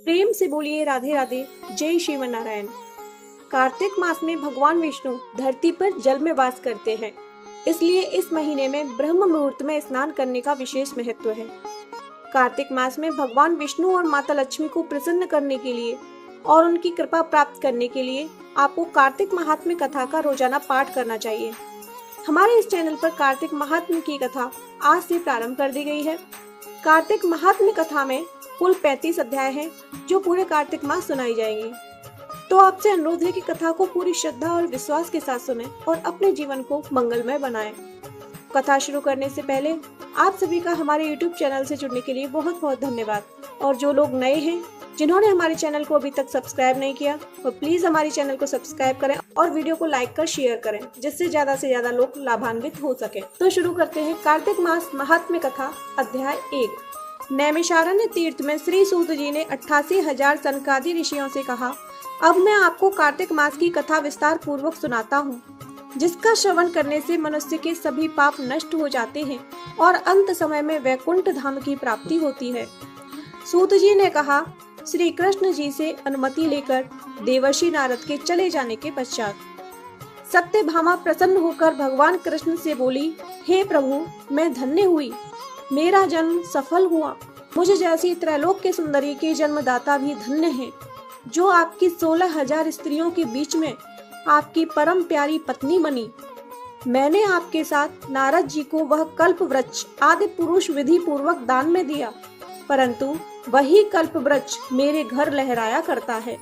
प्रेम से बोलिए राधे राधे, जय श्रीमन नारायण। कार्तिक मास में भगवान विष्णु धरती पर जल में वास करते हैं, इसलिए इस महीने में ब्रह्म मुहूर्त में स्नान करने का विशेष महत्व है। कार्तिक मास में भगवान विष्णु और माता लक्ष्मी को प्रसन्न करने के लिए और उनकी कृपा प्राप्त करने के लिए आपको कार्तिक महात्म्य कथा का रोजाना पाठ करना चाहिए। हमारे इस चैनल पर कार्तिक महात्म्य की कथा आज से प्रारंभ कर दी गई है। कार्तिक महात्म्य कथा में कुल 35 अध्याय हैं, जो पूरे कार्तिक मास सुनाई जाएंगी। तो आपसे अनुरोध है कि कथा को पूरी श्रद्धा और विश्वास के साथ सुनें और अपने जीवन को मंगलमय बनाएं। कथा शुरू करने से पहले आप सभी का हमारे YouTube चैनल से जुड़ने के लिए बहुत बहुत धन्यवाद। और जो लोग नए हैं, जिन्होंने हमारे चैनल को अभी तक सब्सक्राइब नहीं किया, वो प्लीज हमारे चैनल को सब्सक्राइब करें और वीडियो को लाइक कर शेयर करें, जिससे ज्यादा से ज्यादा लोग लाभान्वित हो सके। तो शुरू करते हैं कार्तिक मास महात्म्य कथा। अध्याय 1। नैमिषारण्य तीर्थ में श्री सूत जी ने 88,000 सनकादि ऋषियों से कहा, अब मैं आपको कार्तिक मास की कथा विस्तार पूर्वक सुनाता हूँ, जिसका श्रवण करने से मनुष्य के सभी पाप नष्ट हो जाते हैं और अंत समय में वैकुंठ धाम की प्राप्ति होती है। सूत जी ने कहा, श्री कृष्ण जी से अनुमति लेकर देवर्षि नारद के चले जाने के पश्चात सत्यभामा प्रसन्न होकर भगवान कृष्ण से बोली, हे प्रभु, मैं धन्य हुई, मेरा जन्म सफल हुआ। मुझे जैसी त्रैलोक के सुंदरी के जन्मदाता भी धन्य है, जो आपकी 16,000 स्त्रियों के बीच में आपकी परम प्यारी पत्नी बनी। मैंने आपके साथ नारद जी को वह कल्प वृक्ष आदि पुरुष विधि पूर्वक दान में दिया, परंतु वही कल्प वृक्ष मेरे घर लहराया करता है।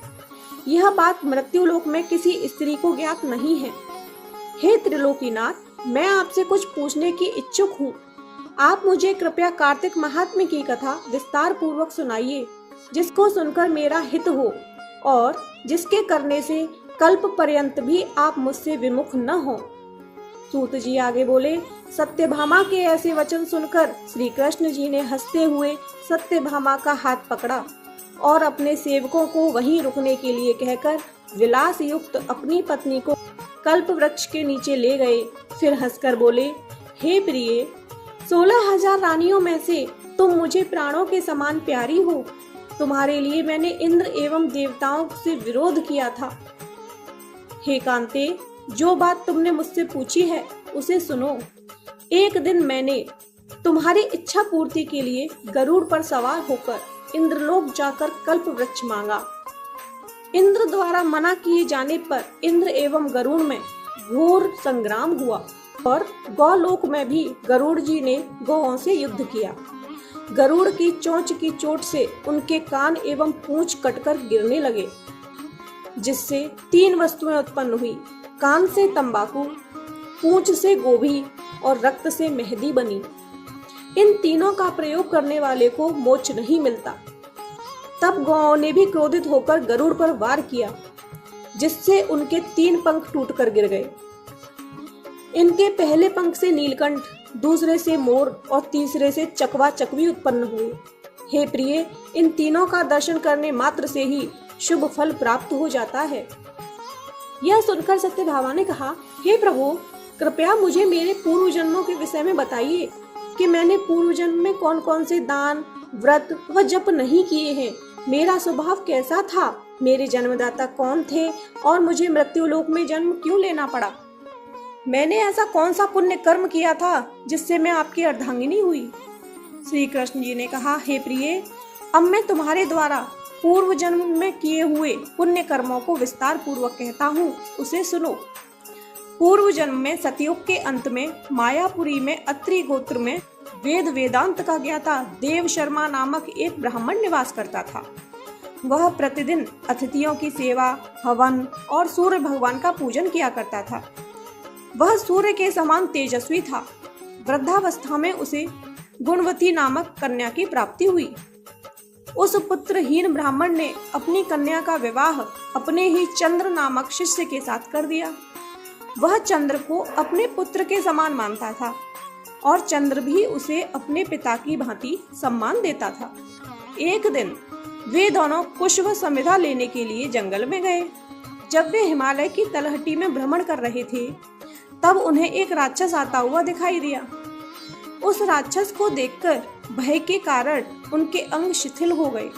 यह बात मृत्युलोक में किसी स्त्री को ज्ञात नहीं है। हे त्रिलोकीनाथ, मैं आपसे कुछ पूछने की इच्छुक हूँ। आप मुझे कृपया कार्तिक महात्म्य की कथा विस्तार पूर्वक सुनाइए, जिसको सुनकर मेरा हित हो और जिसके करने से कल्प पर्यंत भी आप मुझसे विमुख न हो। सूत जी आगे बोले, सत्यभामा के ऐसे वचन सुनकर श्री कृष्ण जी ने हंसते हुए सत्यभामा का हाथ पकड़ा और अपने सेवकों को वहीं रुकने के लिए कहकर विलास युक्त अपनी पत्नी को कल्प वृक्ष के नीचे ले गए। फिर हंसकर बोले, हे प्रिय, 16,000 रानियों में से तुम मुझे प्राणों के समान प्यारी हो। तुम्हारे लिए मैंने इंद्र एवं देवताओं से विरोध किया था। हे कांते, जो बात तुमने मुझसे पूछी है उसे सुनो। एक दिन मैंने तुम्हारी इच्छा पूर्ति के लिए गरुड़ पर सवार होकर इंद्रलोक जाकर कल्प वृक्ष मांगा। इंद्र द्वारा मना किए जाने पर इंद्र एवं गरुड़ में घोर संग्राम हुआ और गौलोक में भी गरुड़ जी ने गौओं से युद्ध किया। गरुड़ की चोंच की चोट से उनके कान एवं पूंछ कटकर गिरने लगे, जिससे 3 वस्तुएं उत्पन्न हुई। कान से तंबाकू, पूंछ से गोभी और रक्त से मेहंदी बनी। इन तीनों का प्रयोग करने वाले को मोक्ष नहीं मिलता। तब गौओं ने भी क्रोधित होकर गरुड़ पर वार किया, जिससे उनके 3 पंख टूटकर गिर गए। इनके पहले पंख से नीलकंठ, दूसरे से मोर और तीसरे से चकवा चकवी उत्पन्न हुए। हे प्रिय, इन तीनों का दर्शन करने मात्र से ही शुभ फल प्राप्त हो जाता है। यह सुनकर सत्यभामा ने कहा, हे प्रभु, कृपया मुझे मेरे पूर्व जन्मों के विषय में बताइए कि मैंने पूर्व जन्म में कौन कौन से दान, व्रत व जप नहीं किए हैं। मेरा स्वभाव कैसा था, मेरे जन्मदाता कौन थे और मुझे मृत्युलोक में जन्म क्यों लेना पड़ा। मैंने ऐसा कौन सा पुण्य कर्म किया था जिससे मैं आपकी अर्धांगिनी हुई। श्री कृष्ण जी ने कहा, हे प्रिय, अब मैं तुम्हारे द्वारा पूर्व जन्म में किए हुए पुण्य कर्मों को विस्तार पूर्वक कहता हूँ, उसे सुनो। पूर्व जन्म में सतयुग के अंत में मायापुरी में अत्रि गोत्र में वेद वेदांत का ज्ञाता देव शर्मा नामक एक ब्राह्मण निवास करता था। वह प्रतिदिन अतिथियों की सेवा, हवन और सूर्य भगवान का पूजन किया करता था। वह सूर्य के समान तेजस्वी था। वृद्धावस्था में उसे गुणवती नामक कन्या की प्राप्ति हुई। उस पुत्रहीन ब्राह्मण ने अपनी कन्या का विवाह अपने ही चंद्र नामक शिष्य के साथ कर दिया। वह चंद्र को अपने पुत्र के समान मानता था और चंद्र भी उसे अपने पिता की भांति सम्मान देता था। एक दिन वे दोनों कुश व समिधा लेने के लिए जंगल में गए। जब वे हिमालय की तलहटी में भ्रमण कर रहे थे, तब उन्हें एक राक्षस आता हुआ दिखाई दिया। उस राक्षस को देखकर भय के कारण उनके अंग शिथिल हो गए।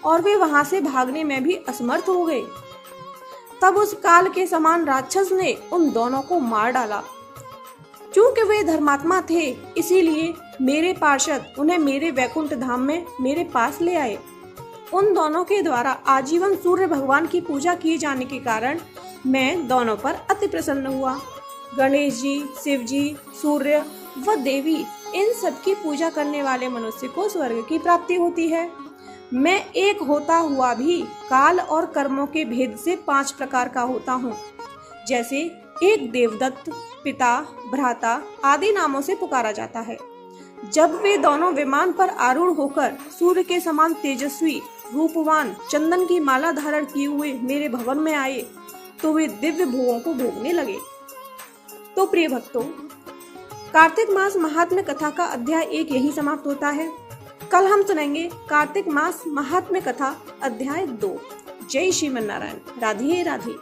और वे वहां से भागने में भी असमर्थ हो गए। तब उस काल के समान राक्षस ने उन दोनों को मार डाला। चूंकि वे धर्मात्मा थे, इसीलिए मेरे पार्षद उन्हें मेरे वैकुंठ धाम में मेरे पास ले आए। उन दोनों के द्वारा आजीवन सूर्य भगवान की पूजा किए जाने के कारण मैं दोनों पर अति प्रसन्न हुआ। गणेश जी, शिव जी, सूर्य व देवी, इन सब की पूजा करने वाले मनुष्य को स्वर्ग की प्राप्ति होती है। मैं एक होता हुआ भी काल और कर्मों के भेद से 5 प्रकार का होता हूँ। जैसे एक देवदत्त, पिता, भ्राता आदि नामों से पुकारा जाता है। जब वे दोनों विमान पर आरूढ़ होकर सूर्य के समान तेजस्वी, रूपवान, चंदन की माला धारण किए हुए मेरे भवन में आए, तो वे दिव्य भोगों को भोगने लगे। तो प्रिय भक्तों, कार्तिक मास महात्म्य कथा का अध्याय 1 यही समाप्त होता है। कल हम सुनेंगे कार्तिक मास महात्म्य कथा अध्याय 2। जय श्रीमन नारायण। राधे राधे।